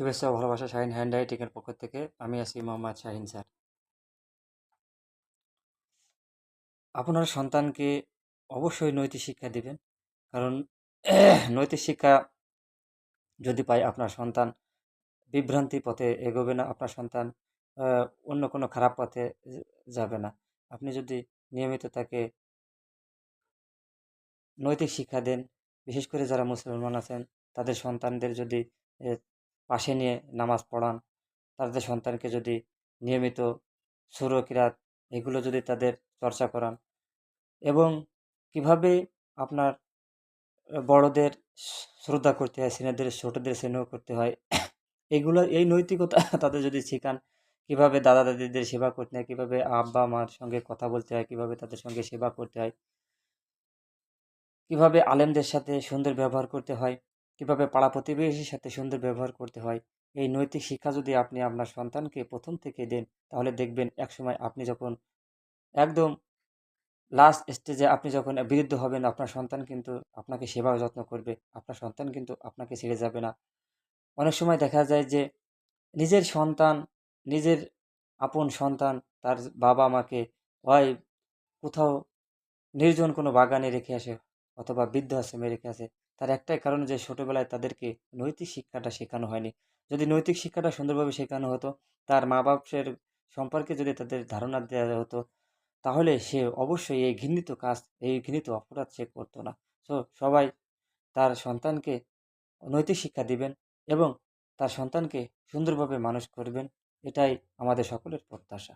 শুভেচ্ছা ও ভালোবাসা শাহিন হ্যান্ড রাইটিংয়ের পক্ষ থেকে। আমি আছি মোহাম্মদ শাহিন স্যার। আপনার সন্তানকে অবশ্যই নৈতিক শিক্ষা দিবেন, কারণ নৈতিক শিক্ষা যদি পায় আপনার সন্তান বিভ্রান্তি পথে এগোবে না, আপনার সন্তান অন্য কোনো খারাপ পথে যাবে না। আপনি যদি নিয়মিত তাকে নৈতিক শিক্ষা দেন, বিশেষ করে যারা মুসলমান আছেন তাদের সন্তানদের যদি এ, পাশে নিয়ে নামাজ পড়ান, তাদের সন্তানকে যদি নিয়মিত সূরা কিরাত এগুলো যদি তাদের চর্চা করান, এবং কিভাবে আপনার বড়দের শ্রদ্ধা করতে হয়, সিনিয়রদের ছোটদের স্নেহ করতে হয়, এগুলো এই নৈতিকতা তাদের যদি শেখান, কিভাবে দাদা দাদিদের সেবা করতে হয়, কিভাবে আব্বা মার সঙ্গে কথা বলতে হয়, কিভাবে তাদের সঙ্গে সেবা করতে হয়, কিভাবে আলেমদের সাথে সুন্দর ব্যবহার করতে হয়, কিভাবে পাড়া প্রতিবেশীর সাথে সুন্দর ব্যবহার করতে হয়, এই নৈতিক শিক্ষা যদি আপনি আপনার সন্তানকে প্রথম থেকে দেন, তাহলে দেখবেন একসময় আপনি যখন একদম লাস্ট স্টেজে আপনি যখন বৃদ্ধ হবেন, আপনার সন্তান কিন্তু আপনাকে সেবা যত্ন করবে, আপনার সন্তান কিন্তু আপনাকে ছেড়ে যাবে না। অনেক সময় দেখা যায় যে নিজের সন্তান, নিজের আপন সন্তান তার বাবা মাকে হয় কোথাও নির্জন কোনো বাগানে রেখে আসে অথবা বৃদ্ধাশ্রমে রেখে আসে, তার একটাই কারণ যে ছোটবেলায় তাদেরকে নৈতিক শিক্ষাটা শেখানো হয়নি। যদি নৈতিক শিক্ষাটা সুন্দরভাবে শেখানো হতো, তার মা বাপের সম্পর্কে যদি তাদের ধারণা দেওয়া হতো, তাহলে সে অবশ্যই এই ঘৃণিত কাজ, এই ঘৃণিত অপরাধ সে করতো না। সো সবাই তার সন্তানকে নৈতিক শিক্ষা দিবেন এবং তার সন্তানকে সুন্দরভাবে মানুষ করবেন। এটাই আমাদের সকলের প্রত্যাশা।